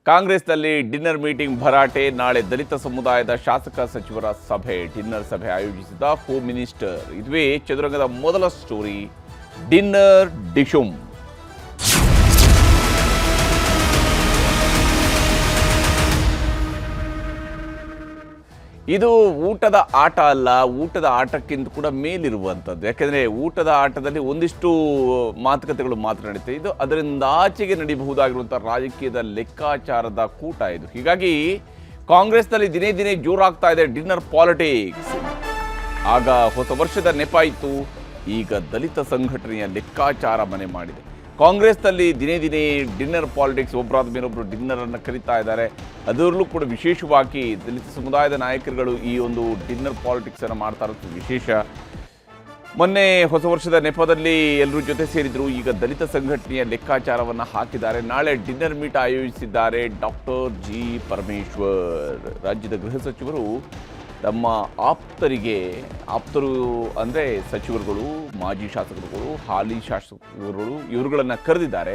ಕಾಂಗ್ರೆಸ್ನಲ್ಲಿ dinner meeting ಭರಾಟೆ. ನಾಳೆ ದಲಿತ ಸಮುದಾಯದ ಶಾಸಕ ಸಚಿವರ ಸಭೆ, ಡಿನ್ನರ್ ಸಭೆ ಆಯೋಜಿಸಿದ ಹೋಮ್ ಮಿನಿಸ್ಟರ್. ಇದುವೇ ಚದುರಂಗದ ಮೊದಲ ಸ್ಟೋರಿ, ಡಿನ್ನರ್ ಡಿಶುಮ್. ಇದು ಊಟದ ಆಟ ಅಲ್ಲ, ಊಟದ ಆಟಕ್ಕಿಂತ ಕೂಡ ಮೇಲಿರುವಂಥದ್ದು. ಯಾಕೆಂದರೆ ಊಟದ ಆಟದಲ್ಲಿ ಒಂದಿಷ್ಟು ಮಾತುಕತೆಗಳು ಮಾತ್ರ ನಡೀತದೆ. ಇದು ಅದರಿಂದ ಆಚೆಗೆ ನಡೀಬಹುದಾಗಿರುವಂಥ ರಾಜಕೀಯದ ಲೆಕ್ಕಾಚಾರದ ಕೂಟ ಇದು. ಹೀಗಾಗಿ ಕಾಂಗ್ರೆಸ್ನಲ್ಲಿ ದಿನೇ ದಿನೇ ಜೋರಾಗ್ತಾ ಇದೆ ಡಿನ್ನರ್ ಪಾಲಿಟಿಕ್ಸ್. ಆಗ ಹೊಸ ವರ್ಷದ ನೆಪ ಇತ್ತು, ಈಗ ದಲಿತ ಸಂಘಟನೆಯ ಲೆಕ್ಕಾಚಾರ ಮನೆ ಮಾಡಿದೆ. ಕಾಂಗ್ರೆಸ್ನಲ್ಲಿ ದಿನೇ ದಿನೇ ಡಿನ್ನರ್ ಪಾಲಿಟಿಕ್ಸ್, ಒಬ್ಬರಾದ ಮೇಲೊಬ್ಬರು ಡಿನ್ನರನ್ನು ಕರೀತಾ ಇದ್ದಾರೆ. ಅದರಲ್ಲೂ ಕೂಡ ವಿಶೇಷವಾಗಿ ದಲಿತ ಸಮುದಾಯದ ನಾಯಕರುಗಳು ಈ ಒಂದು ಡಿನ್ನರ್ ಪಾಲಿಟಿಕ್ಸನ್ನು ಮಾಡ್ತಾ ಇರೋದು ವಿಶೇಷ. ಮೊನ್ನೆ ಹೊಸ ವರ್ಷದ ನೆಪದಲ್ಲಿ ಎಲ್ಲರೂ ಜೊತೆ ಸೇರಿದ್ರು. ಈಗ ದಲಿತ ಸಂಘಟನೆಯ ಲೆಕ್ಕಾಚಾರವನ್ನು ಹಾಕಿದ್ದಾರೆ. ನಾಳೆ ಡಿನ್ನರ್ ಮೀಟ್ ಆಯೋಜಿಸಿದ್ದಾರೆ ಡಾಕ್ಟರ್ ಜಿ ಪರಮೇಶ್ವರ್. ರಾಜ್ಯದ ಗೃಹ ಸಚಿವರು ತಮ್ಮ ಆಪ್ತರು ಅಂದರೆ ಸಚಿವರುಗಳು, ಮಾಜಿ ಶಾಸಕರುಗಳು, ಹಾಲಿ ಶಾಸಕರುಗಳು ಇವರುಗಳನ್ನು ಕರೆದಿದ್ದಾರೆ,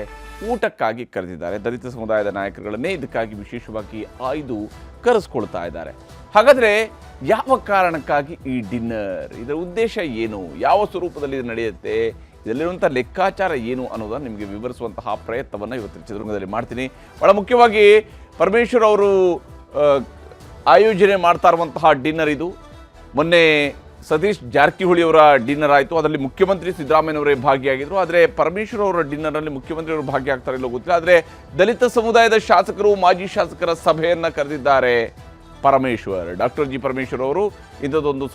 ಊಟಕ್ಕಾಗಿ ಕರೆದಿದ್ದಾರೆ. ದಲಿತ ಸಮುದಾಯದ ನಾಯಕರುಗಳನ್ನೇ ಇದಕ್ಕಾಗಿ ವಿಶೇಷವಾಗಿ ಆಯ್ದು ಕರೆಸ್ಕೊಳ್ತಾ ಇದ್ದಾರೆ. ಹಾಗಾದರೆ ಯಾವ ಕಾರಣಕ್ಕಾಗಿ ಈ ಡಿನ್ನರ್, ಇದರ ಉದ್ದೇಶ ಏನು, ಯಾವ ಸ್ವರೂಪದಲ್ಲಿ ಇದು ನಡೆಯುತ್ತೆ, ಇದರಲ್ಲಿರುವಂಥ ಲೆಕ್ಕಾಚಾರ ಏನು ಅನ್ನೋದನ್ನು ನಿಮಗೆ ವಿವರಿಸುವಂತಹ ಪ್ರಯತ್ನವನ್ನು ಇವತ್ತಿನ ಚದುರಂಗದಲ್ಲಿ ಮಾಡ್ತೀನಿ. ಭಾಳ ಮುಖ್ಯವಾಗಿ ಪರಮೇಶ್ವರ್ ಅವರು ಆಯೋಜನೆ ಮಾಡ್ತಾ ಇರುವಂತಹ ಡಿನ್ನರ್ ಇದು. ಮೊನ್ನೆ ಸತೀಶ್ ಜಾರಕಿಹೊಳಿ ಅವರ ಡಿನ್ನರ್ ಆಯಿತು, ಅದರಲ್ಲಿ ಮುಖ್ಯಮಂತ್ರಿ ಸಿದ್ದರಾಮಯ್ಯನವರೇ ಭಾಗಿಯಾಗಿದ್ದರು. ಆದರೆ ಪರಮೇಶ್ವರ್ ಅವರ ಡಿನ್ನರ್ನಲ್ಲಿ ಮುಖ್ಯಮಂತ್ರಿಯವರು ಭಾಗಿಯಾಗ್ತಾರೆ ಇಲ್ಲೋ ಗೊತ್ತಿಲ್ಲ. ಆದರೆ ದಲಿತ ಸಮುದಾಯದ ಶಾಸಕರು, ಮಾಜಿ ಶಾಸಕರ ಸಭೆಯನ್ನು ಕರೆದಿದ್ದಾರೆ ಪರಮೇಶ್ವರ್. ಡಾಕ್ಟರ್ ಜಿ ಪರಮೇಶ್ವರ್ ಅವರು ಇಂಥದ್ದೊಂದು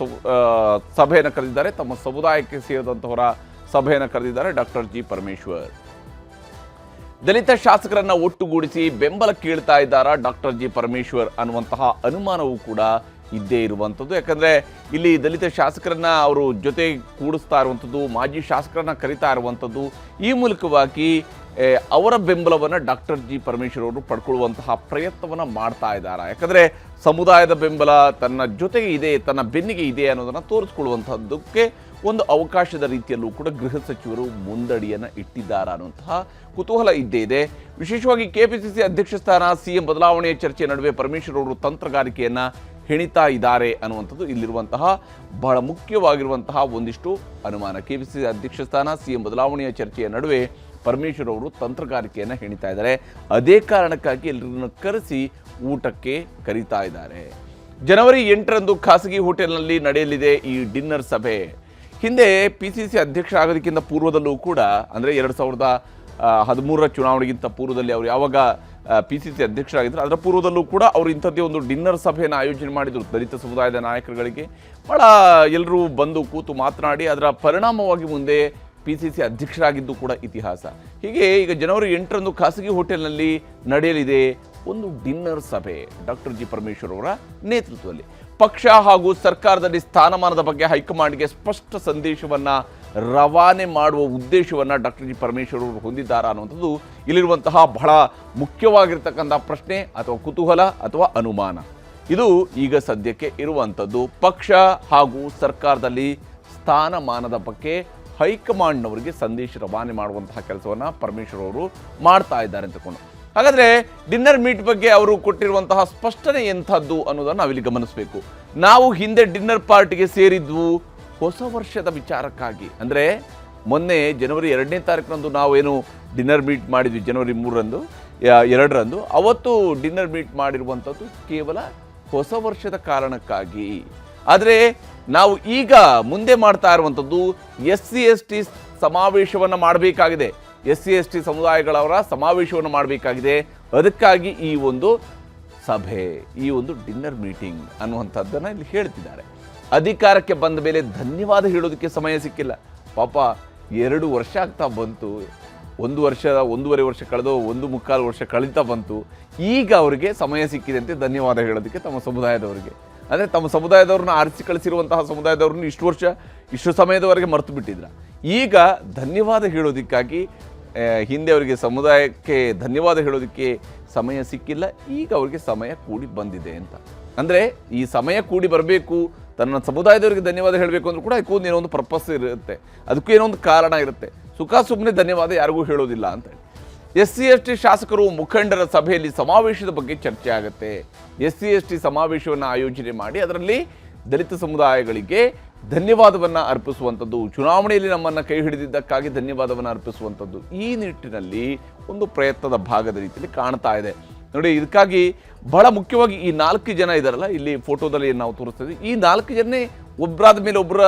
ಸಭೆಯನ್ನು ಕರೆದಿದ್ದಾರೆ. ತಮ್ಮ ಸಮುದಾಯಕ್ಕೆ ಸೇರಿದಂಥವರ ಸಭೆಯನ್ನು ಕರೆದಿದ್ದಾರೆ ಡಾಕ್ಟರ್ ಜಿ ಪರಮೇಶ್ವರ್. ದಲಿತ ಶಾಸಕರನ್ನ ಒಟ್ಟುಗೂಡಿಸಿ ಬೆಂಬಲ ಕೇಳ್ತಾ ಇದ್ದಾರಾ ಡಾಕ್ಟರ್ ಜಿ ಪರಮೇಶ್ವರ್ ಅನ್ನುವಂತಹ ಅನುಮಾನವೂ ಕೂಡ ಇದ್ದೇ ಇರುವಂಥದ್ದು. ಯಾಕಂದರೆ ಇಲ್ಲಿ ದಲಿತ ಶಾಸಕರನ್ನ ಅವರು ಜೊತೆ ಕೂಡಿಸ್ತಾ ಇರುವಂಥದ್ದು, ಮಾಜಿ ಶಾಸಕರನ್ನ ಕರಿತಾ ಇರುವಂಥದ್ದು, ಈ ಮೂಲಕವಾಗಿ ಅವರ ಬೆಂಬಲವನ್ನು ಡಾಕ್ಟರ್ ಜಿ ಪರಮೇಶ್ವರ್ ಅವರು ಪಡ್ಕೊಳ್ಳುವಂತಹ ಪ್ರಯತ್ನವನ್ನು ಮಾಡ್ತಾ ಇದ್ದಾರೆ. ಯಾಕಂದರೆ ಸಮುದಾಯದ ಬೆಂಬಲ ತನ್ನ ಜೊತೆಗೆ ಇದೆ, ತನ್ನ ಬೆನ್ನಿಗೆ ಇದೆ ಅನ್ನೋದನ್ನು ತೋರಿಸ್ಕೊಳ್ಳುವಂಥದ್ದಕ್ಕೆ ಒಂದು ಅವಕಾಶದ ರೀತಿಯಲ್ಲೂ ಕೂಡ ಗೃಹ ಸಚಿವರು ಮುಂದಡಿಯನ್ನು ಇಟ್ಟಿದ್ದಾರೆ ಅನ್ನುವಂತಹ ಕುತೂಹಲ ಇದ್ದೇ ಇದೆ. ವಿಶೇಷವಾಗಿ ಕೆಪಿಸಿಸಿ ಅಧ್ಯಕ್ಷ ಸ್ಥಾನ, ಸಿಎಂ ಬದಲಾವಣೆಯ ಚರ್ಚೆ ನಡುವೆ ಪರಮೇಶ್ವರ್ ಅವರು ತಂತ್ರಗಾರಿಕೆಯನ್ನು ಹೆಣಿತಾ ಇದ್ದಾರೆ ಅನ್ನುವಂಥದ್ದು ಇಲ್ಲಿರುವಂತಹ ಬಹಳ ಮುಖ್ಯವಾಗಿರುವಂತಹ ಒಂದಿಷ್ಟು ಅನುಮಾನ. ಕೆಪಿಸಿಸಿ ಅಧ್ಯಕ್ಷ ಸ್ಥಾನ, ಸಿಎಂ ಬದಲಾವಣೆಯ ಚರ್ಚೆಯ ನಡುವೆ ಪರಮೇಶ್ವರ್ ಅವರು ತಂತ್ರಗಾರಿಕೆಯನ್ನು ಹೆಣಿತಾ ಇದ್ದಾರೆ. ಅದೇ ಕಾರಣಕ್ಕಾಗಿ ಎಲ್ಲರನ್ನು ಕರೆಸಿ ಊಟಕ್ಕೆ ಕರೀತಾ ಇದ್ದಾರೆ. ಜನವರಿ 8ರಂದು ಖಾಸಗಿ ಹೋಟೆಲ್ನಲ್ಲಿ ನಡೆಯಲಿದೆ ಈ ಡಿನ್ನರ್ ಸಭೆ. ಹಿಂದೆ PCC ಅಧ್ಯಕ್ಷ ಆಗೋದಕ್ಕಿಂತ ಪೂರ್ವದಲ್ಲೂ ಕೂಡ, ಅಂದರೆ 2013ರ ಚುನಾವಣೆಗಿಂತ ಪೂರ್ವದಲ್ಲಿ ಅವರು ಯಾವಾಗ PCC ಅಧ್ಯಕ್ಷರಾಗಿದ್ದರು ಅದರ ಪೂರ್ವದಲ್ಲೂ ಕೂಡ ಅವರು ಇಂಥದ್ದೇ ಒಂದು ಡಿನ್ನರ್ ಸಭೆಯನ್ನು ಆಯೋಜನೆ ಮಾಡಿದರು ದಲಿತ ಸಮುದಾಯದ ನಾಯಕರುಗಳಿಗೆ. ಭಾಳ ಎಲ್ಲರೂ ಬಂದು ಕೂತು ಮಾತನಾಡಿ ಅದರ ಪರಿಣಾಮವಾಗಿ ಮುಂದೆ PCC ಅಧ್ಯಕ್ಷರಾಗಿದ್ದು ಕೂಡ ಇತಿಹಾಸ. ಹೀಗೆ ಈಗ ಜನವರಿ 8ರಂದು ಖಾಸಗಿ ಹೋಟೆಲ್ನಲ್ಲಿ ನಡೆಯಲಿದೆ ಒಂದು ಡಿನ್ನರ್ ಸಭೆ ಡಾಕ್ಟರ್ ಜಿ ಪರಮೇಶ್ವರ್ ಅವರ ನೇತೃತ್ವದಲ್ಲಿ. ಪಕ್ಷ ಹಾಗೂ ಸರ್ಕಾರದಲ್ಲಿ ಸ್ಥಾನಮಾನದ ಬಗ್ಗೆ ಹೈಕಮಾಂಡ್ಗೆ ಸ್ಪಷ್ಟ ಸಂದೇಶವನ್ನು ರವಾನೆ ಮಾಡುವ ಉದ್ದೇಶವನ್ನು ಡಾಕ್ಟರ್ ಜಿ ಪರಮೇಶ್ವರ್ ಅವರು ಹೊಂದಿದ್ದಾರಾ ಅನ್ನುವಂಥದ್ದು ಇಲ್ಲಿರುವಂತಹ ಬಹಳ ಮುಖ್ಯವಾಗಿರ್ತಕ್ಕಂಥ ಪ್ರಶ್ನೆ ಅಥವಾ ಕುತೂಹಲ ಅಥವಾ ಅನುಮಾನ. ಇದು ಈಗ ಸದ್ಯಕ್ಕೆ ಇರುವಂಥದ್ದು. ಪಕ್ಷ ಹಾಗೂ ಸರ್ಕಾರದಲ್ಲಿ ಸ್ಥಾನಮಾನದ ಬಗ್ಗೆ ಹೈಕಮಾಂಡ್ನವರಿಗೆ ಸಂದೇಶ ರವಾನೆ ಮಾಡುವಂತಹ ಕೆಲಸವನ್ನು ಪರಮೇಶ್ವರ್ ಅವರು ಮಾಡ್ತಾ ಇದ್ದಾರೆ ಅಂತಕೊಂಡು. ಹಾಗಾದರೆ ಡಿನ್ನರ್ ಮೀಟ್ ಬಗ್ಗೆ ಅವರು ಕೊಟ್ಟಿರುವಂತಹ ಸ್ಪಷ್ಟನೆ ಎಂಥದ್ದು ಅನ್ನೋದನ್ನು ನಾವಿಲ್ಲಿ ಗಮನಿಸಬೇಕು. ನಾವು ಹಿಂದೆ ಡಿನ್ನರ್ ಪಾರ್ಟಿಗೆ ಸೇರಿದ್ವು ಹೊಸ ವರ್ಷದ ವಿಚಾರಕ್ಕಾಗಿ. ಅಂದರೆ ಮೊನ್ನೆ ಜನವರಿ 2ನೇ ತಾರೀಕಿನಂದು ನಾವೇನು ಡಿನ್ನರ್ ಮೀಟ್ ಮಾಡಿದ್ವಿ, ಜನವರಿ 2ರಂದು ಅವತ್ತು ಡಿನ್ನರ್ ಮೀಟ್ ಮಾಡಿರುವಂಥದ್ದು ಕೇವಲ ಹೊಸ ವರ್ಷದ ಕಾರಣಕ್ಕಾಗಿ. ಆದರೆ ನಾವು ಈಗ ಮುಂದೆ ಮಾಡ್ತಾ ಇರುವಂಥದ್ದು SC/ST ಸಮಾವೇಶವನ್ನು ಮಾಡಬೇಕಾಗಿದೆ, SC/ST ಸಮುದಾಯಗಳವರ ಸಮಾವೇಶವನ್ನು ಮಾಡಬೇಕಾಗಿದೆ. ಅದಕ್ಕಾಗಿ ಈ ಒಂದು ಸಭೆ, ಈ ಒಂದು ಡಿನ್ನರ್ ಮೀಟಿಂಗ್ ಅನ್ನುವಂಥದ್ದನ್ನು ಇಲ್ಲಿ ಹೇಳ್ತಿದ್ದಾರೆ. ಅಧಿಕಾರಕ್ಕೆ ಬಂದ ಮೇಲೆ ಧನ್ಯವಾದ ಹೇಳೋದಕ್ಕೆ ಸಮಯ ಸಿಕ್ಕಿಲ್ಲ. ಪಾಪ 2 ವರ್ಷ ಆಗ್ತಾ ಬಂತು, 1.5 ವರ್ಷ ಕಳೆದು 1.25 ವರ್ಷ ಕಳೀತಾ ಬಂತು. ಈಗ ಅವರಿಗೆ ಸಮಯ ಸಿಕ್ಕಿದೆ ಅಂತ ಧನ್ಯವಾದ ಹೇಳೋದಕ್ಕೆ ತಮ್ಮ ಸಮುದಾಯದವರಿಗೆ. ಅಂದರೆ ತಮ್ಮ ಸಮುದಾಯದವ್ರನ್ನ ಆರಿಸಿ ಕಳಿಸಿರುವಂತಹ ಸಮುದಾಯದವ್ರನ್ನ ಇಷ್ಟು ಸಮಯದವರೆಗೆ ಮರೆತು ಬಿಟ್ಟಿದ್ರ. ಈಗ ಧನ್ಯವಾದ ಹೇಳೋದಕ್ಕಾಗಿ ಹಿಂದೆ ಅವರಿಗೆ ಸಮುದಾಯಕ್ಕೆ ಧನ್ಯವಾದ ಹೇಳೋದಕ್ಕೆ ಸಮಯ ಸಿಕ್ಕಿಲ್ಲ, ಈಗ ಅವರಿಗೆ ಸಮಯ ಕೂಡಿ ಬಂದಿದೆ ಅಂತ. ಅಂದರೆ ಈ ಸಮಯ ಕೂಡಿ ಬರಬೇಕು, ತನ್ನ ಸಮುದಾಯದವರಿಗೆ ಧನ್ಯವಾದ ಹೇಳಬೇಕು ಅಂದ್ರೂ ಕೂಡ ಅದಕ್ಕೂ ಏನೋ ಒಂದು ಪರ್ಪಸ್ ಇರುತ್ತೆ, ಅದಕ್ಕೂ ಏನೋ ಒಂದು ಕಾರಣ ಇರುತ್ತೆ. ಸುಖ ಸುಮ್ಮನೆ ಧನ್ಯವಾದ ಯಾರಿಗೂ ಹೇಳೋದಿಲ್ಲ ಅಂತೇಳಿ. SC/ST ಶಾಸಕರು ಮುಖಂಡರ ಸಭೆಯಲ್ಲಿ ಸಮಾವೇಶದ ಬಗ್ಗೆ ಚರ್ಚೆ ಆಗುತ್ತೆ. SC/ST ಸಮಾವೇಶವನ್ನು ಆಯೋಜನೆ ಮಾಡಿ ಅದರಲ್ಲಿ ದಲಿತ ಸಮುದಾಯಗಳಿಗೆ ಧನ್ಯವಾದವನ್ನು ಅರ್ಪಿಸುವಂಥದ್ದು, ಚುನಾವಣೆಯಲ್ಲಿ ನಮ್ಮನ್ನು ಕೈ ಹಿಡಿದಿದ್ದಕ್ಕಾಗಿ ಧನ್ಯವಾದವನ್ನು ಅರ್ಪಿಸುವಂಥದ್ದು, ಈ ನಿಟ್ಟಿನಲ್ಲಿ ಒಂದು ಪ್ರಯತ್ನದ ಭಾಗದ ರೀತಿಯಲ್ಲಿ ಕಾಣ್ತಾ ಇದೆ. ನೋಡಿ, ಇದಕ್ಕಾಗಿ ಬಹಳ ಮುಖ್ಯವಾಗಿ ಈ 4 ಜನ ಇದ್ದಾರಲ್ಲ, ಇಲ್ಲಿ ಫೋಟೋದಲ್ಲಿ ನಾವು ತೋರಿಸ್ತೀವಿ, ಈ 4 ಜನನೇ ಒಬ್ಬರಾದ ಮೇಲೆ ಒಬ್ಬರ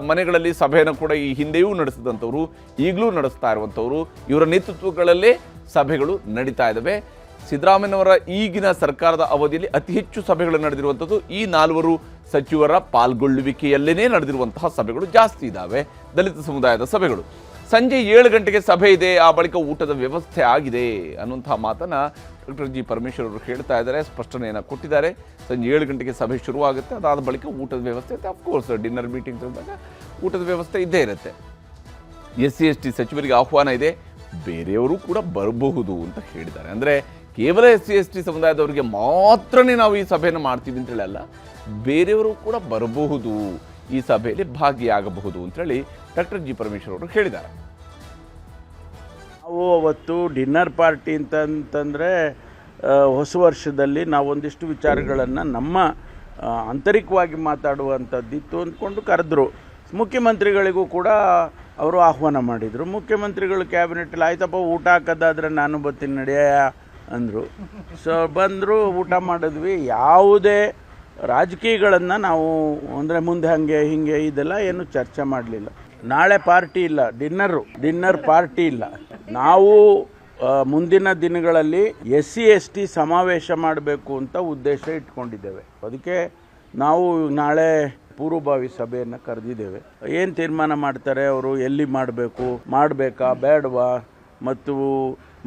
ಮನೆಗಳಲ್ಲಿ ಸಭೆಯನ್ನು ಕೂಡ ಈ ಹಿಂದೆಯೂ ನಡೆಸಿದಂಥವ್ರು, ಈಗಲೂ ನಡೆಸ್ತಾ ಇರುವಂಥವ್ರು, ಇವರ ನೇತೃತ್ವಗಳಲ್ಲೇ ಸಭೆಗಳು ನಡೀತಾ ಇದ್ದಾವೆ. ಸಿದ್ದರಾಮಯ್ಯನವರ ಈಗಿನ ಸರ್ಕಾರದ ಅವಧಿಯಲ್ಲಿ ಅತಿ ಹೆಚ್ಚು ಸಭೆಗಳು ನಡೆದಿರುವಂಥದ್ದು ಈ 4 ಸಚಿವರ ಪಾಲ್ಗೊಳ್ಳುವಿಕೆಯಲ್ಲೇ ನಡೆದಿರುವಂತಹ ಸಭೆಗಳು ಜಾಸ್ತಿ ಇದ್ದಾವೆ, ದಲಿತ ಸಮುದಾಯದ ಸಭೆಗಳು. ಸಂಜೆ 7 ಗಂಟೆಗೆ ಸಭೆ ಇದೆ, ಆ ಬಳಿಕ ಊಟದ ವ್ಯವಸ್ಥೆ ಆಗಿದೆ ಅನ್ನುವಂತಹ ಮಾತನ್ನು ಡಾಕ್ಟರ್ ಜಿ ಪರಮೇಶ್ವರ್ ಅವರು ಹೇಳ್ತಾ ಇದ್ದಾರೆ, ಸ್ಪಷ್ಟನೆಯನ್ನು ಕೊಟ್ಟಿದ್ದಾರೆ. ಸಂಜೆ 7 ಗಂಟೆಗೆ ಸಭೆ ಶುರುವಾಗುತ್ತೆ, ಅದಾದ ಬಳಿಕ ಊಟದ ವ್ಯವಸ್ಥೆ ಇರುತ್ತೆ. ಅಫ್ಕೋರ್ಸ್ ಡಿನ್ನರ್ ಮೀಟಿಂಗ್ಸ್ ಅಂದಾಗ ಊಟದ ವ್ಯವಸ್ಥೆ ಇದ್ದೇ ಇರುತ್ತೆ. SC/ST ಸಚಿವರಿಗೆ ಆಹ್ವಾನ ಇದೆ, ಬೇರೆಯವರು ಕೂಡ ಬರಬಹುದು ಅಂತ ಹೇಳಿದ್ದಾರೆ. ಅಂದರೆ ಕೇವಲ SC/ST ಸಮುದಾಯದವರಿಗೆ ಮಾತ್ರನೇ ನಾವು ಈ ಸಭೆಯನ್ನು ಮಾಡ್ತೀವಿ ಅಂತೇಳಿ ಅಲ್ಲ, ಬೇರೆಯವರು ಕೂಡ ಬರಬಹುದು, ಈ ಸಭೆಯಲ್ಲಿ ಭಾಗಿಯಾಗಬಹುದು ಅಂತೇಳಿ ಡಾಕ್ಟರ್ ಜಿ ಪರಮೇಶ್ವರ್ ಅವರು ಹೇಳಿದ್ದಾರೆ. ನಾವು ಅವತ್ತು ಡಿನ್ನರ್ ಪಾರ್ಟಿ ಅಂತಂದರೆ ಹೊಸ ವರ್ಷದಲ್ಲಿ ನಾವೊಂದಿಷ್ಟು ವಿಚಾರಗಳನ್ನು ನಮ್ಮ ಆಂತರಿಕವಾಗಿ ಮಾತಾಡುವಂಥದ್ದಿತ್ತು ಅಂದ್ಕೊಂಡು ಕರೆದ್ರು. ಮುಖ್ಯಮಂತ್ರಿಗಳಿಗೂ ಕೂಡ ಅವರು ಆಹ್ವಾನ ಮಾಡಿದರು. ಮುಖ್ಯಮಂತ್ರಿಗಳು ಕ್ಯಾಬಿನೆಟಲ್ಲಿ ಆಯ್ತಪ್ಪ ಊಟ ಹಾಕೋದಾದ್ರೆ ನಾನು ಬರ್ತೀನಿ ನಡೆಯ ಅಂದರು. ಸೊ ಬಂದರು, ಊಟ ಮಾಡಿದ್ವಿ. ಯಾವುದೇ ರಾಜಕೀಯಗಳನ್ನು ನಾವು ಅಂದರೆ ಮುಂದೆ ಹಾಗೆ ಹೀಗೆ ಇದೆಲ್ಲ ಏನು ಚರ್ಚೆ ಮಾಡಲಿಲ್ಲ. ನಾಳೆ ಪಾರ್ಟಿ ಇಲ್ಲ, ಡಿನ್ನರ್ ಪಾರ್ಟಿ ಇಲ್ಲ. ನಾವು ಮುಂದಿನ ದಿನಗಳಲ್ಲಿ SC/ST ಸಮಾವೇಶ ಮಾಡಬೇಕು ಅಂತ ಉದ್ದೇಶ ಇಟ್ಕೊಂಡಿದ್ದೇವೆ. ಅದಕ್ಕೆ ನಾವು ನಾಳೆ ಪೂರ್ವಭಾವಿ ಸಭೆಯನ್ನು ಕರೆದಿದ್ದೇವೆ. ಏನು ತೀರ್ಮಾನ ಮಾಡ್ತಾರೆ ಅವರು, ಎಲ್ಲಿ ಮಾಡಬೇಕಾ ಬೇಡವಾ, ಮತ್ತು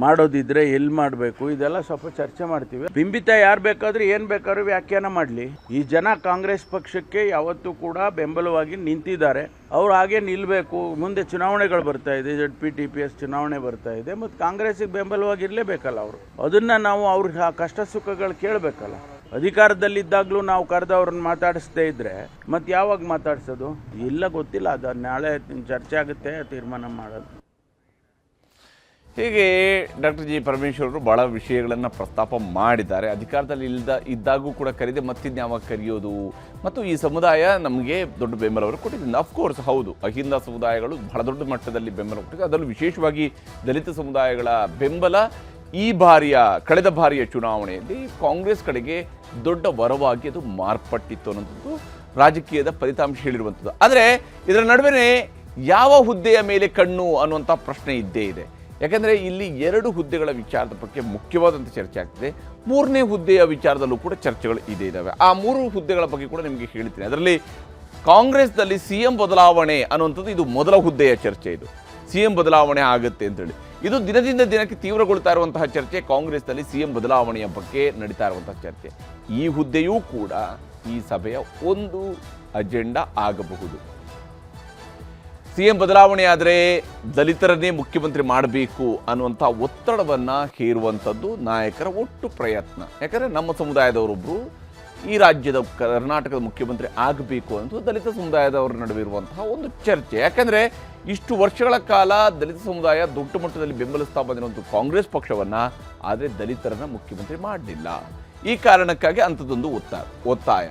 ಮಾಡೋದಿದ್ರೆ ಎಲ್ಲಿ ಮಾಡಬೇಕು, ಇದೆಲ್ಲ ಸ್ವಲ್ಪ ಚರ್ಚೆ ಮಾಡ್ತೀವಿ. ಬಿಂಬಿತ ಯಾರು ಬೇಕಾದ್ರೂ ಏನು ಬೇಕಾದ್ರೂ ವ್ಯಾಖ್ಯಾನ ಮಾಡಲಿ. ಈ ಜನ ಕಾಂಗ್ರೆಸ್ ಪಕ್ಷಕ್ಕೆ ಯಾವತ್ತೂ ಕೂಡ ಬೆಂಬಲವಾಗಿ ನಿಂತಿದ್ದಾರೆ, ಅವ್ರು ಹಾಗೆ ನಿಲ್ಲಬೇಕು. ಮುಂದೆ ಚುನಾವಣೆಗಳು ಬರ್ತಾ ಇದೆ, ZP TPS ಚುನಾವಣೆ ಬರ್ತಾ ಇದೆ, ಮತ್ತು ಕಾಂಗ್ರೆಸ್ಸಿಗೆ ಬೆಂಬಲವಾಗಿರಲೇಬೇಕಲ್ಲ ಅವರು. ಅದನ್ನು ನಾವು ಅವ್ರ ಕಷ್ಟ ಸುಖಗಳು ಕೇಳಬೇಕಲ್ಲ. ಅಧಿಕಾರದಲ್ಲಿದ್ದಾಗಲೂ ನಾವು ಕರೆದವ್ರನ್ನ ಮಾತಾಡಿಸ್ದೇ ಇದ್ದರೆ ಮತ್ತು ಯಾವಾಗ ಮಾತಾಡ್ಸೋದು ಇಲ್ಲ ಗೊತ್ತಿಲ್ಲ. ಅದು ನಾಳೆ ಚರ್ಚೆ ಆಗುತ್ತೆ, ತೀರ್ಮಾನ ಮಾಡೋದು. ಹೀಗೆ ಡಾಕ್ಟರ್ ಜಿ ಪರಮೇಶ್ವರ್ ಅವರು ಭಾಳ ವಿಷಯಗಳನ್ನು ಪ್ರಸ್ತಾಪ ಮಾಡಿದ್ದಾರೆ. ಅಧಿಕಾರದಲ್ಲಿ ಇದ್ದಾಗೂ ಕೂಡ ಕರೀದೆ, ಮತ್ತಿನ್ಯಾವಾಗ ಕರೆಯೋದು, ಮತ್ತು ಈ ಸಮುದಾಯ ನಮಗೆ ದೊಡ್ಡ ಬೆಂಬಲವನ್ನು ಕೊಟ್ಟಿದ್ದೀನಿ. ಅಫ್ಕೋರ್ಸ್ ಹೌದು, ಅಹಿಂದ ಸಮುದಾಯಗಳು ಬಹಳ ದೊಡ್ಡ ಮಟ್ಟದಲ್ಲಿ ಬೆಂಬಲ ಕೊಟ್ಟಿದೆ. ಅದರಲ್ಲೂ ವಿಶೇಷವಾಗಿ ದಲಿತ ಸಮುದಾಯಗಳ ಬೆಂಬಲ ಈ ಕಳೆದ ಬಾರಿಯ ಚುನಾವಣೆಯಲ್ಲಿ ಕಾಂಗ್ರೆಸ್ ಕಡೆಗೆ ದೊಡ್ಡ ವರವಾಗಿ ಅದು ಮಾರ್ಪಟ್ಟಿತ್ತು ಅನ್ನೋಂಥದ್ದು ರಾಜಕೀಯದ ಫಲಿತಾಂಶ ಹೇಳಿರುವಂಥದ್ದು. ಆದರೆ ಇದರ ನಡುವೆ ಯಾವ ಹುದ್ದೆಯ ಮೇಲೆ ಕಣ್ಣು ಅನ್ನುವಂಥ ಪ್ರಶ್ನೆ ಇದ್ದೇ ಇದೆ. ಯಾಕೆಂದರೆ ಇಲ್ಲಿ 2 ಹುದ್ದೆಗಳ ವಿಚಾರದ ಬಗ್ಗೆ ಮುಖ್ಯವಾದಂಥ ಚರ್ಚೆ ಆಗ್ತಿದೆ. 3ನೇ ಹುದ್ದೆಯ ವಿಚಾರದಲ್ಲೂ ಕೂಡ ಚರ್ಚೆಗಳು ಇದ್ದಾವೆ. ಆ 3 ಹುದ್ದೆಗಳ ಬಗ್ಗೆ ಕೂಡ ನಿಮಗೆ ಹೇಳ್ತೀನಿ. ಅದರಲ್ಲಿ ಕಾಂಗ್ರೆಸ್ನಲ್ಲಿ CM ಬದಲಾವಣೆ ಅನ್ನುವಂಥದ್ದು ಇದು ಮೊದಲ ಹುದ್ದೆಯ ಚರ್ಚೆ. ಇದು CM ಬದಲಾವಣೆ ಆಗುತ್ತೆ ಅಂತೇಳಿ ಇದು ದಿನದಿಂದ ದಿನಕ್ಕೆ ತೀವ್ರಗೊಳ್ತಾ ಇರುವಂತಹ ಚರ್ಚೆ. ಕಾಂಗ್ರೆಸ್ನಲ್ಲಿ CM ಬದಲಾವಣೆಯ ಬಗ್ಗೆ ನಡೀತಾ ಇರುವಂತಹ ಚರ್ಚೆ. ಈ ಹುದ್ದೆಯೂ ಕೂಡ ಈ ಸಭೆಯ ಒಂದು ಅಜೆಂಡಾ ಆಗಬಹುದು. CM ಬದಲಾವಣೆ ಆದರೆ ದಲಿತರನ್ನೇ ಮುಖ್ಯಮಂತ್ರಿ ಮಾಡಬೇಕು ಅನ್ನುವಂಥ ಒತ್ತಡವನ್ನು ಹೇರುವಂಥದ್ದು ನಾಯಕರ ಒಟ್ಟು ಪ್ರಯತ್ನ. ಯಾಕಂದರೆ ನಮ್ಮ ಸಮುದಾಯದವರೊಬ್ಬರು ಈ ರಾಜ್ಯದ ಕರ್ನಾಟಕದ ಮುಖ್ಯಮಂತ್ರಿ ಆಗಬೇಕು ಅನ್ನೋದು ದಲಿತ ಸಮುದಾಯದವರ ನಡುವೆ ಇರುವಂತಹ ಒಂದು ಚರ್ಚೆ. ಯಾಕಂದರೆ ಇಷ್ಟು ವರ್ಷಗಳ ಕಾಲ ದಲಿತ ಸಮುದಾಯ ದೊಡ್ಡ ಮಟ್ಟದಲ್ಲಿ ಬೆಂಬಲಿಸ್ತಾ ಬಂದಿರುವಂಥ ಕಾಂಗ್ರೆಸ್ ಪಕ್ಷವನ್ನು, ಆದರೆ ದಲಿತರನ್ನು ಮುಖ್ಯಮಂತ್ರಿ ಮಾಡಲಿಲ್ಲ. ಈ ಕಾರಣಕ್ಕಾಗಿ ಅಂಥದ್ದೊಂದು ಒತ್ತಾಯ.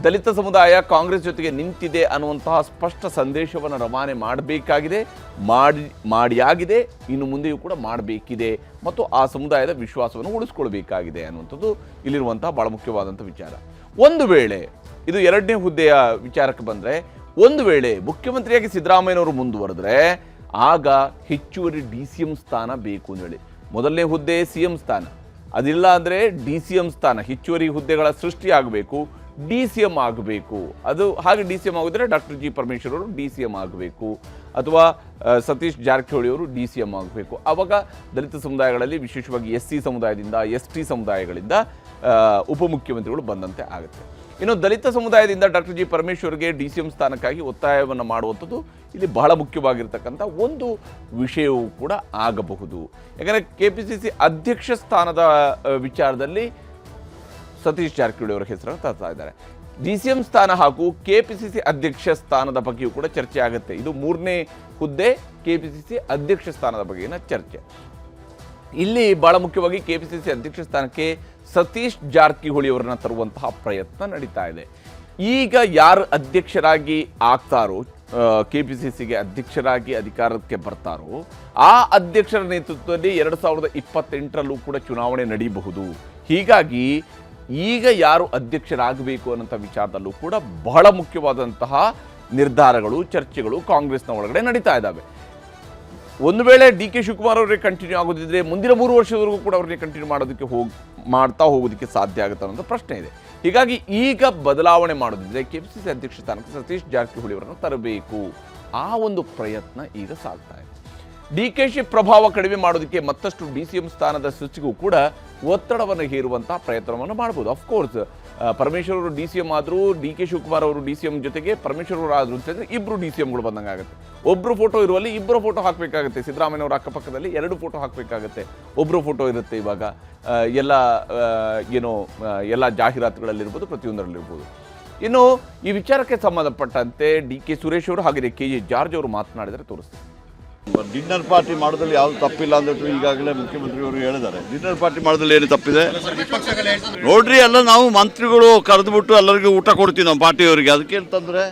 ದಲಿತ ಸಮುದಾಯ ಕಾಂಗ್ರೆಸ್ ಜೊತೆಗೆ ನಿಂತಿದೆ ಅನ್ನುವಂತಹ ಸ್ಪಷ್ಟ ಸಂದೇಶವನ್ನು ರವಾನೆ ಮಾಡಬೇಕಾಗಿದೆ, ಮಾಡಿಯಾಗಿದೆ, ಇನ್ನು ಮುಂದೆಯೂ ಕೂಡ ಮಾಡಬೇಕಿದೆ, ಮತ್ತು ಆ ಸಮುದಾಯದ ವಿಶ್ವಾಸವನ್ನು ಉಳಿಸ್ಕೊಳ್ಬೇಕಾಗಿದೆ ಅನ್ನುವಂಥದ್ದು ಇಲ್ಲಿರುವಂತಹ ಭಾಳ ಮುಖ್ಯವಾದಂಥ ವಿಚಾರ. ಒಂದು ವೇಳೆ ಇದು 2ನೇ ಹುದ್ದೆಯ ವಿಚಾರಕ್ಕೆ ಬಂದರೆ, ಒಂದು ವೇಳೆ ಮುಖ್ಯಮಂತ್ರಿಯಾಗಿ ಸಿದ್ದರಾಮಯ್ಯನವರು ಮುಂದುವರೆದ್ರೆ ಆಗ ಹೆಚ್ಚುವರಿ DCM ಸ್ಥಾನ ಬೇಕು ಅಂತೇಳಿ. ಮೊದಲನೇ ಹುದ್ದೆ CM ಸ್ಥಾನ, ಅದಿಲ್ಲ ಅಂದರೆ DCM ಸ್ಥಾನ, ಹೆಚ್ಚುವರಿ ಹುದ್ದೆಗಳ ಸೃಷ್ಟಿ ಆಗಬೇಕು, DCM ಆಗಬೇಕು. ಅದು ಹಾಗೆ DCM ಆಗಿದ್ರೆ ಡಾಕ್ಟರ್ ಜಿ ಪರಮೇಶ್ವರ್ ಅವರು DCM ಆಗಬೇಕು, ಅಥವಾ ಸತೀಶ್ ಜಾರಕಿಹೊಳಿ ಅವರು DCM ಆಗಬೇಕು. ಆವಾಗ ದಲಿತ ಸಮುದಾಯಗಳಲ್ಲಿ ವಿಶೇಷವಾಗಿ SC ಸಮುದಾಯದಿಂದ ST ಸಮುದಾಯಗಳಿಂದ ಉಪಮುಖ್ಯಮಂತ್ರಿಗಳು ಬಂದಂತೆ ಆಗುತ್ತೆ. ಇನ್ನು ದಲಿತ ಸಮುದಾಯದಿಂದ ಡಾಕ್ಟರ್ ಜಿ ಪರಮೇಶ್ವರ್ಗೆ DCM ಸ್ಥಾನಕ್ಕಾಗಿ ಒತ್ತಾಯವನ್ನು ಮಾಡುವಂಥದ್ದು ಇಲ್ಲಿ ಬಹಳ ಮುಖ್ಯವಾಗಿರ್ತಕ್ಕಂಥ ಒಂದು ವಿಷಯವೂ ಕೂಡ ಆಗಬಹುದು. ಯಾಕಂದರೆ KPCC ಅಧ್ಯಕ್ಷ ಸ್ಥಾನದ ವಿಚಾರದಲ್ಲಿ ಸತೀಶ್ ಜಾರಕಿಹೊಳಿ ಅವರ ಹೆಸರನ್ನು ತರ್ತಾ ಇದ್ದಾರೆ. DCM ಸ್ಥಾನ ಹಾಗೂ KPCC ಅಧ್ಯಕ್ಷ ಸ್ಥಾನದ ಬಗ್ಗೆಯೂ ಕೂಡ ಚರ್ಚೆ ಆಗುತ್ತೆ. ಇದು 3ನೇ ಹುದ್ದೆ, KPCC ಅಧ್ಯಕ್ಷ ಸ್ಥಾನದ ಬಗ್ಗೆನ ಚರ್ಚೆ. ಇಲ್ಲಿ ಬಹಳ ಮುಖ್ಯವಾಗಿ ಕೆಪಿಸಿಸಿ ಅಧ್ಯಕ್ಷ ಸ್ಥಾನಕ್ಕೆ ಸತೀಶ್ ಜಾರಕಿಹೊಳಿ ಅವರನ್ನ ತರುವಂತಹ ಪ್ರಯತ್ನ ನಡೀತಾ ಇದೆ. ಈಗ ಯಾರು ಅಧ್ಯಕ್ಷರಾಗಿ ಆಗ್ತಾರೋ, ಕೆಪಿಸಿಸಿಗೆ ಅಧ್ಯಕ್ಷರಾಗಿ ಅಧಿಕಾರಕ್ಕೆ ಬರ್ತಾರೋ, ಆ ಅಧ್ಯಕ್ಷರ ನೇತೃತ್ವದಲ್ಲಿ 2028ರಲ್ಲೂ ಕೂಡ ಚುನಾವಣೆ ನಡೆಯಬಹುದು. ಹೀಗಾಗಿ ಈಗ ಯಾರು ಅಧ್ಯಕ್ಷರಾಗಬೇಕು ಅನ್ನೋಂಥ ವಿಚಾರದಲ್ಲೂ ಕೂಡ ಬಹಳ ಮುಖ್ಯವಾದಂತಹ ನಿರ್ಧಾರಗಳು, ಚರ್ಚೆಗಳು ಕಾಂಗ್ರೆಸ್ನ ಒಳಗಡೆ ನಡೀತಾ ಇದ್ದಾವೆ. ಒಂದು ವೇಳೆ ಡಿ ಕೆ ಶಿವಕುಮಾರ್ ಅವರಿಗೆ ಕಂಟಿನ್ಯೂ ಆಗೋದಿದ್ರೆ ಮುಂದಿನ 3 ವರ್ಷದವರೆಗೂ ಕೂಡ ಅವರಿಗೆ ಕಂಟಿನ್ಯೂ ಮಾಡೋದಕ್ಕೆ ಮಾಡ್ತಾ ಹೋಗೋದಕ್ಕೆ ಸಾಧ್ಯ ಆಗುತ್ತೆ ಅನ್ನೋದು ಪ್ರಶ್ನೆ ಇದೆ. ಹೀಗಾಗಿ ಈಗ ಬದಲಾವಣೆ ಮಾಡೋದಿದ್ರೆ ಕೆಪಿಸಿಸಿ ಅಧ್ಯಕ್ಷ ಸ್ಥಾನಕ್ಕೆ ಸತೀಶ್ ಜಾರಕಿಹೊಳಿ ಅವರನ್ನು ತರಬೇಕು. ಆ ಒಂದು ಪ್ರಯತ್ನ ಈಗ ಸಾಗ್ತಾ ಇದೆ. ಡಿಕೆಶಿ ಪ್ರಭಾವ ಕಡಿಮೆ ಮಾಡೋದಕ್ಕೆ ಮತ್ತಷ್ಟು ಡಿಸಿಎಂ ಸ್ಥಾನದ ಸೃಷ್ಟಿಗೂ ಕೂಡ ಒತ್ತಡವನ್ನು ಹೇರುವಂತಹ ಪ್ರಯತ್ನವನ್ನು ಮಾಡಬಹುದು. ಅಫ್ಕೋರ್ಸ್ ಪರಮೇಶ್ವರ್ ಅವರು ಡಿಸಿಎಂ ಆದರೂ, ಡಿ ಕೆ ಶಿವಕುಮಾರ್ ಅವರು ಡಿಸಿಎಂ ಜೊತೆಗೆ ಪರಮೇಶ್ವರ್ ಅವರು ಆದ್ರು ಅಂತಂದ್ರೆ ಇಬ್ಬರು ಡಿಸಿಎಂಗಳು ಬಂದಂಗೆ ಆಗುತ್ತೆ. ಒಬ್ಬರು ಫೋಟೋ ಇರುವಲ್ಲಿ ಇಬ್ಬರು ಫೋಟೋ ಹಾಕಬೇಕಾಗುತ್ತೆ. ಸಿದ್ದರಾಮಯ್ಯನವರ ಅಕ್ಕಪಕ್ಕದಲ್ಲಿ 2 ಫೋಟೋ ಹಾಕಬೇಕಾಗುತ್ತೆ. ಒಬ್ಬರು ಫೋಟೋ ಇರುತ್ತೆ. ಇವಾಗ ಎಲ್ಲ ಜಾಹೀರಾತುಗಳಲ್ಲಿರ್ಬೋದು, ಪ್ರತಿಯೊಂದರಲ್ಲಿರ್ಬೋದು. ಇನ್ನು ಈ ವಿಚಾರಕ್ಕೆ ಸಂಬಂಧಪಟ್ಟಂತೆ ಡಿ ಕೆ ಸುರೇಶ್ ಅವರು ಹಾಗೆ ಕೆ ಜೆ ಜಾರ್ಜ್ ಅವರು ಮಾತನಾಡಿದರೆ ತೋರಿಸ್ತಾರೆ. ಡಿನ್ನರ್ ಪಾರ್ಟಿ ಮಾಡೋದ್ರಲ್ಲಿ ಯಾವುದು ತಪ್ಪಿಲ್ಲ ಅಂದ್ಬಿಟ್ಟು ಈಗಾಗಲೇ ಮುಖ್ಯಮಂತ್ರಿಯವರು ಹೇಳಿದ್ದಾರೆ. ಡಿನ್ನರ್ ಪಾರ್ಟಿ ಮಾಡೋದ್ರಲ್ಲಿ ಏನು ತಪ್ಪಿದೆ ನೋಡ್ರಿ. ಎಲ್ಲ ನಾವು ಮಂತ್ರಿಗಳು ಕರೆದುಬಿಟ್ಟು ಎಲ್ಲರಿಗೂ ಊಟ ಕೊಡ್ತೀವಿ ನಮ್ಮ ಪಾರ್ಟಿಯವರಿಗೆ. ಅದಕ್ಕೆ ಅಂತಂದ್ರೆ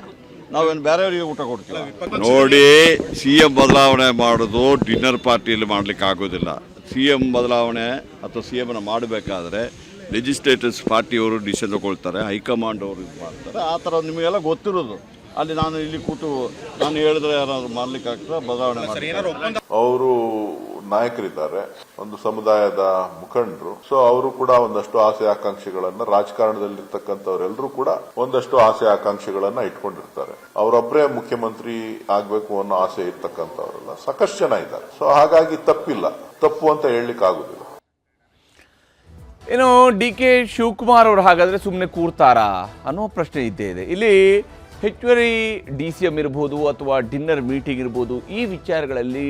ನಾವೇನು ಬೇರೆಯವರಿಗೆ ಊಟ ಕೊಡ್ತೀವಿ. ನೋಡಿ, CM ಬದಲಾವಣೆ ಮಾಡೋದು ಡಿನ್ನರ್ ಪಾರ್ಟಿಯಲ್ಲಿ ಮಾಡ್ಲಿಕ್ಕೆ ಆಗೋದಿಲ್ಲ. CM ಬದಲಾವಣೆ ಅಥವಾ CMನ ಮಾಡಬೇಕಾದ್ರೆ ಲೆಜಿಸ್ಲೇಟರ್ಸ್ ಪಾರ್ಟಿಯವರು ಡಿಸಿಷನ್ ತಗೊಳ್ತಾರೆ, ಹೈಕಮಾಂಡ್ ಅವರು ಇದು ಮಾಡ್ತಾರೆ. ಆ ಥರ ನಿಮಗೆಲ್ಲ ಗೊತ್ತಿರೋದು. ಅಲ್ಲಿ ನಾನು ಇಲ್ಲಿ ಕೂತು ನಾನು ಹೇಳಿದ್ರೆ ಯಾರಾದ್ರು ಮಾಡ್ಲಿಕ್ಕೆ ಆಗ್ತದೆ? ಬದಲಾವಣೆ ಮಾಡಿ ಅವರು ನಾಯಕರಿದ್ದಾರೆ, ಒಂದು ಸಮುದಾಯದ ಮುಖಂಡರು. ಸೊ ಅವರು ಕೂಡ ಒಂದಷ್ಟು ಆಸೆ ಆಕಾಂಕ್ಷೆಗಳನ್ನ, ರಾಜಕಾರಣದಲ್ಲಿರ್ತಕ್ಕಂಥವ್ರೆಲ್ಲರೂ ಕೂಡ ಒಂದಷ್ಟು ಆಸೆ ಆಕಾಂಕ್ಷೆಗಳನ್ನ ಇಟ್ಕೊಂಡಿರ್ತಾರೆ. ಅವರೊಬ್ಬರೇ ಮುಖ್ಯಮಂತ್ರಿ ಆಗ್ಬೇಕು ಅನ್ನೋ ಆಸೆ ಇರ್ತಕ್ಕಂಥವ್ರೆಲ್ಲ ಸಾಕಷ್ಟು ಜನ ಇದ್ದಾರೆ. ಸೊ ಹಾಗಾಗಿ ತಪ್ಪು ಅಂತ ಹೇಳಲಿಕ್ಕೆ ಆಗುದಿಲ್ಲ. ಏನು ಡಿ ಕೆ ಶಿವಕುಮಾರ್ ಅವರು ಹಾಗಾದ್ರೆ ಸುಮ್ಮನೆ ಕೂರ್ತಾರಾ ಅನ್ನೋ ಪ್ರಶ್ನೆ ಇದ್ದೇ ಇದೆ. ಇಲ್ಲಿ ಹೆಚ್ಚುವರಿ DCM ಇರ್ಬೋದು ಅಥವಾ ಡಿನ್ನರ್ ಮೀಟಿಂಗ್ ಇರ್ಬೋದು, ಈ ವಿಚಾರಗಳಲ್ಲಿ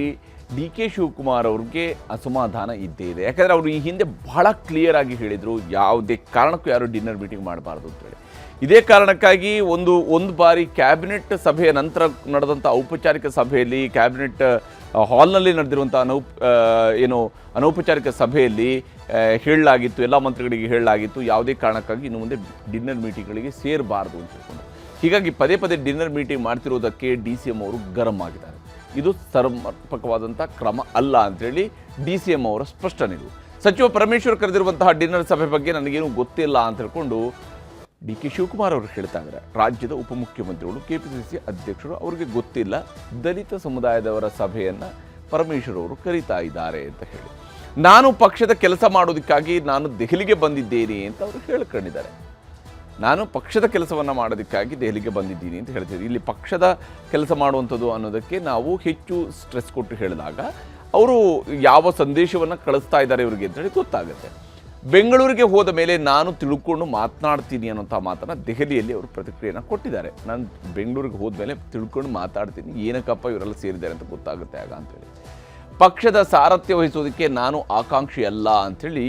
ಡಿ ಕೆ ಶಿವಕುಮಾರ್ ಅವ್ರಿಗೆ ಅಸಮಾಧಾನ ಇದ್ದೇ ಇದೆ. ಯಾಕಂದರೆ ಅವರು ಈ ಹಿಂದೆ ಬಹಳ ಕ್ಲಿಯರ್ ಆಗಿ ಹೇಳಿದರು, ಯಾವುದೇ ಕಾರಣಕ್ಕೂ ಯಾರು ಡಿನ್ನರ್ ಮೀಟಿಂಗ್ ಮಾಡಬಾರ್ದು ಅಂತೇಳಿ. ಇದೇ ಕಾರಣಕ್ಕಾಗಿ ಒಂದು ಬಾರಿ ಕ್ಯಾಬಿನೆಟ್ ಸಭೆಯ ನಂತರ ನಡೆದಂಥ ಔಪಚಾರಿಕ ಸಭೆಯಲ್ಲಿ, ಕ್ಯಾಬಿನೆಟ್ ಹಾಲ್ನಲ್ಲಿ ನಡೆದಿರುವಂಥ ಅನೌಪಚಾರಿಕ ಸಭೆಯಲ್ಲಿ ಹೇಳಲಾಗಿತ್ತು, ಎಲ್ಲ ಮಂತ್ರಿಗಳಿಗೆ ಹೇಳಲಾಗಿತ್ತು, ಯಾವುದೇ ಕಾರಣಕ್ಕಾಗಿ ಇನ್ನು ಮುಂದೆ ಡಿನ್ನರ್ ಮೀಟಿಂಗ್ಗಳಿಗೆ ಸೇರಬಾರ್ದು ಅಂತ ಹೇಳ್ಕೊಂಡು. ಹೀಗಾಗಿ ಪದೇ ಡಿನ್ನರ್ ಮೀಟಿಂಗ್ ಮಾಡ್ತಿರೋದಕ್ಕೆ DCM ಅವರು ಗರಂ ಆಗಿದ್ದಾರೆ. ಇದು ಸಮರ್ಪಕವಾದಂಥ ಕ್ರಮ ಅಲ್ಲ ಅಂತೇಳಿ DCM ಅವರ ಸ್ಪಷ್ಟನೆ ಇದು. ಸಚಿವ ಪರಮೇಶ್ವರ್ ಕರೆದಿರುವಂತಹ ಡಿನ್ನರ್ ಸಭೆ ಬಗ್ಗೆ ನನಗೇನು ಗೊತ್ತಿಲ್ಲ ಅಂತ ಹೇಳ್ಕೊಂಡು ಡಿ ಕೆ ಶಿವಕುಮಾರ್ ಅವರು ಹೇಳ್ತಾ ಇದ್ದಾರೆ. ರಾಜ್ಯದ ಉಪಮುಖ್ಯಮಂತ್ರಿಗಳು, ಕೆಪಿಸಿಸಿ ಅಧ್ಯಕ್ಷರು ಅವ್ರಿಗೆ ಗೊತ್ತಿಲ್ಲ, ದಲಿತ ಸಮುದಾಯದವರ ಸಭೆಯನ್ನು ಪರಮೇಶ್ವರ್ ಅವರು ಕರೀತಾ ಇದ್ದಾರೆ ಅಂತ ಹೇಳಿ. ನಾನು ಪಕ್ಷದ ಕೆಲಸ ಮಾಡೋದಕ್ಕಾಗಿ ನಾನು ದೆಹಲಿಗೆ ಬಂದಿದ್ದೇನೆ ಅಂತ ಅವರು ಹೇಳ್ಕೊಂಡಿದ್ದಾರೆ. ನಾನು ಪಕ್ಷದ ಕೆಲಸವನ್ನು ಮಾಡೋದಕ್ಕಾಗಿ ದೆಹಲಿಗೆ ಬಂದಿದ್ದೀನಿ ಅಂತ ಹೇಳ್ತಿದ್ದೆ. ಇಲ್ಲಿ ಪಕ್ಷದ ಕೆಲಸ ಮಾಡುವಂಥದ್ದು ಅನ್ನೋದಕ್ಕೆ ನಾವು ಹೆಚ್ಚು ಸ್ಟ್ರೆಸ್ ಕೊಟ್ಟು ಹೇಳಿದಾಗ ಅವರು ಯಾವ ಸಂದೇಶವನ್ನು ಕಳಿಸ್ತಾ ಇದ್ದಾರೆ ಇವರಿಗೆ ಅಂತೇಳಿ ಗೊತ್ತಾಗುತ್ತೆ. ಬೆಂಗಳೂರಿಗೆ ಹೋದ ಮೇಲೆ ನಾನು ತಿಳ್ಕೊಂಡು ಮಾತನಾಡ್ತೀನಿ ಅನ್ನೋಂಥ ಮಾತನ್ನು ದೆಹಲಿಯಲ್ಲಿ ಅವರು ಪ್ರತಿಕ್ರಿಯೆಯನ್ನು ಕೊಟ್ಟಿದ್ದಾರೆ. ನಾನು ಬೆಂಗಳೂರಿಗೆ ಹೋದ ಮೇಲೆ ತಿಳ್ಕೊಂಡು ಮಾತಾಡ್ತೀನಿ, ಏನಕ್ಕಪ್ಪ ಇವರೆಲ್ಲ ಸೇರಿದ್ದಾರೆ ಅಂತ ಗೊತ್ತಾಗುತ್ತೆ ಆಗ ಅಂತೇಳಿ. ಪಕ್ಷದ ಸಾರಥ್ಯ ವಹಿಸೋದಕ್ಕೆ ನಾನು ಆಕಾಂಕ್ಷಿ ಅಲ್ಲ ಅಂಥೇಳಿ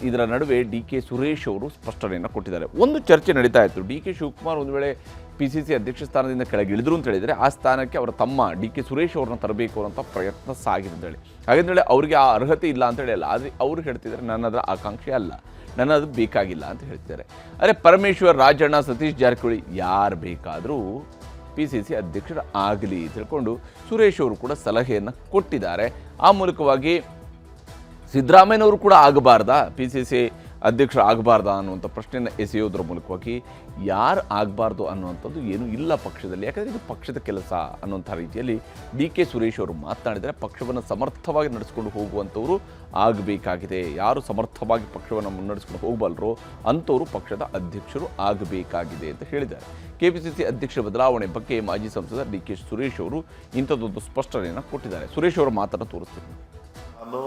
ಇದರ ನಡುವೆ ಡಿ ಕೆ ಸುರೇಶ್ ಅವರು ಸ್ಪಷ್ಟನೆಯನ್ನು ಕೊಟ್ಟಿದ್ದಾರೆ. ಒಂದು ಚರ್ಚೆ ನಡೀತಾ ಇತ್ತು. ಡಿ ಕೆ ಶಿವಕುಮಾರ್ ಒಂದು ವೇಳೆ PCC ಅಧ್ಯಕ್ಷ ಸ್ಥಾನದಿಂದ ಕೆಳಗಿಳಿದ್ರು ಅಂತ ಹೇಳಿದರೆ ಆ ಸ್ಥಾನಕ್ಕೆ ಅವರ ತಮ್ಮ ಡಿ ಕೆ ಸುರೇಶ್ ಅವ್ರನ್ನ ತರಬೇಕು ಅನ್ನೋಂಥ ಪ್ರಯತ್ನ ಸಾಗಿದೆ ಅಂತೇಳಿ. ಹಾಗಂತೇಳಿ ಅವರಿಗೆ ಆ ಅರ್ಹತೆ ಇಲ್ಲ ಅಂತೇಳಿ ಅಲ್ಲ, ಆದರೆ ಅವರು ಹೇಳ್ತಿದ್ದಾರೆ ನನ್ನದರ ಆಕಾಂಕ್ಷೆ ಅಲ್ಲ, ನನ್ನದು ಬೇಕಾಗಿಲ್ಲ ಅಂತ ಹೇಳ್ತಿದ್ದಾರೆ. ಆದರೆ ಪರಮೇಶ್ವರ್, ರಾಜಣ್ಣ, ಸತೀಶ್ ಜಾರಕಿಹೊಳಿ ಯಾರು ಬೇಕಾದರೂ PCC ಅಧ್ಯಕ್ಷರ ಆಗಲಿ ತಿಳ್ಕೊಂಡು ಸುರೇಶ್ ಅವರು ಕೂಡ ಸಲಹೆಯನ್ನು ಕೊಟ್ಟಿದ್ದಾರೆ. ಆ ಮೂಲಕವಾಗಿ ಸಿದ್ದರಾಮಯ್ಯನವರು ಕೂಡ ಆಗಬಾರ್ದಾ, PCC ಅಧ್ಯಕ್ಷರು ಆಗಬಾರ್ದಾ ಅನ್ನುವಂಥ ಪ್ರಶ್ನೆಯನ್ನು ಎಸೆಯೋದ್ರ ಮೂಲಕವಾಗಿ ಯಾರು ಆಗಬಾರ್ದು ಅನ್ನುವಂಥದ್ದು ಏನೂ ಇಲ್ಲ ಪಕ್ಷದಲ್ಲಿ. ಯಾಕಂದರೆ ಇದು ಪಕ್ಷದ ಕೆಲಸ ಅನ್ನುವಂಥ ರೀತಿಯಲ್ಲಿ ಡಿ ಕೆ ಸುರೇಶ್ ಅವರು ಮಾತನಾಡಿದರೆ ಪಕ್ಷವನ್ನು ಸಮರ್ಥವಾಗಿ ನಡೆಸ್ಕೊಂಡು ಹೋಗುವಂಥವರು ಆಗಬೇಕಾಗಿದೆ. ಯಾರು ಸಮರ್ಥವಾಗಿ ಪಕ್ಷವನ್ನು ಮುನ್ನಡೆಸ್ಕೊಂಡು ಹೋಗಬಲ್ಲರೋ ಅಂಥವರು ಪಕ್ಷದ ಅಧ್ಯಕ್ಷರು ಆಗಬೇಕಾಗಿದೆ ಅಂತ ಹೇಳಿದ್ದಾರೆ. KPCC ಅಧ್ಯಕ್ಷರ ಬದಲಾವಣೆ ಬಗ್ಗೆ ಮಾಜಿ ಸಂಸದ ಡಿ ಕೆ ಸುರೇಶ್ ಅವರು ಇಂಥದ್ದೊಂದು ಸ್ಪಷ್ಟನೆಯನ್ನು ಕೊಟ್ಟಿದ್ದಾರೆ. ಸುರೇಶ್ ಅವರ ಮಾತನ್ನು ತೋರಿಸ್ತೀನಿ. ನಾನು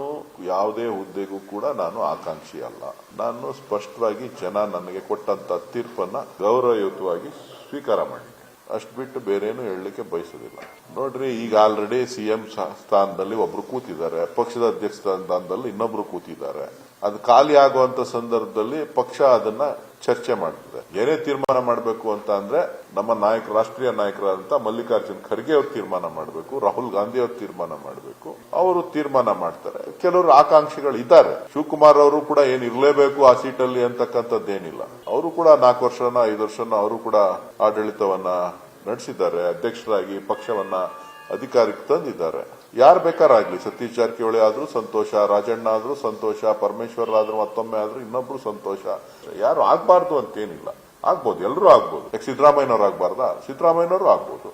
ಯಾವುದೇ ಹುದ್ದೆಗೂ ಕೂಡ ನಾನು ಆಕಾಂಕ್ಷಿ ಅಲ್ಲ. ನಾನು ಸ್ಪಷ್ಟವಾಗಿ ಜನ ನನಗೆ ಕೊಟ್ಟಂತ ತೀರ್ಪನ್ನ ಗೌರವಯುತವಾಗಿ ಸ್ವೀಕಾರ ಮಾಡಿದ್ದೆ. ಅಷ್ಟು ಬಿಟ್ಟು ಬೇರೇನು ಹೇಳಲಿಕ್ಕೆ ಬಯಸೋದಿಲ್ಲ. ನೋಡ್ರಿ, ಈಗ ಆಲ್ರೆಡಿ CM ಸ್ಥಾನದಲ್ಲಿ ಒಬ್ರು ಕೂತಿದ್ದಾರೆ, ಪಕ್ಷದ ಅಧ್ಯಕ್ಷ ಸ್ಥಾನದಲ್ಲಿ ಇನ್ನೊಬ್ರು ಕೂತಿದ್ದಾರೆ. ಅದು ಖಾಲಿ ಆಗುವಂತ ಸಂದರ್ಭದಲ್ಲಿ ಪಕ್ಷ ಅದನ್ನ ಚರ್ಚೆ ಮಾಡ್ತದೆ. ಏನೇ ತೀರ್ಮಾನ ಮಾಡಬೇಕು ಅಂತ ಅಂದ್ರೆ ನಮ್ಮ ನಾಯಕ ರಾಷ್ಟ್ರೀಯ ನಾಯಕರಾದಂತ ಮಲ್ಲಿಕಾರ್ಜುನ್ ಖರ್ಗೆ ಅವರು ತೀರ್ಮಾನ ಮಾಡಬೇಕು, ರಾಹುಲ್ ಗಾಂಧಿ ಅವರು ತೀರ್ಮಾನ ಮಾಡಬೇಕು. ಅವರು ತೀರ್ಮಾನ ಮಾಡ್ತಾರೆ. ಕೆಲವರು ಆಕಾಂಕ್ಷಿಗಳು ಇದ್ದಾರೆ. ಶಿವಕುಮಾರ್ ಅವರು ಕೂಡ ಏನ್ ಇರಲೇಬೇಕು ಆ ಸೀಟಲ್ಲಿ ಅಂತಕ್ಕಂಥದ್ದೇನಿಲ್ಲ. ಅವರು ಕೂಡ 4 ವರ್ಷನ 5 ವರ್ಷನ ಅವರು ಕೂಡ ಆಡಳಿತವನ್ನ ನಡೆಸಿದ್ದಾರೆ. ಅಧ್ಯಕ್ಷರಾಗಿ ಪಕ್ಷವನ್ನ ಅಧಿಕಾರಕ್ಕೆ ತಂದಿದ್ದಾರೆ. ಯಾರು ಬೇಕಾರಾಗ್ಲಿ, ಸತೀಶ್ ಜಾರಕಿಹೊಳಿ ಆದ್ರೂ ಸಂತೋಷ, ರಾಜಣ್ಣ ಆದ್ರೂ ಸಂತೋಷ, ಪರಮೇಶ್ವರ್ ಆದ್ರೂ ಮತ್ತೊಮ್ಮೆ ಆದ್ರೂ ಇನ್ನೊಬ್ರು ಸಂತೋಷ. ಯಾರು ಆಗ್ಬಾರ್ದು ಅಂತೇನಿಲ್ಲ, ಆಗ್ಬೋದು, ಎಲ್ಲರೂ ಆಗ್ಬೋದು. ಸಿದ್ದರಾಮಯ್ಯನವ್ರು ಆಗ್ಬಾರ್ದಾ? ಸಿದ್ದರಾಮಯ್ಯನವರು ಆಗ್ಬೋದು.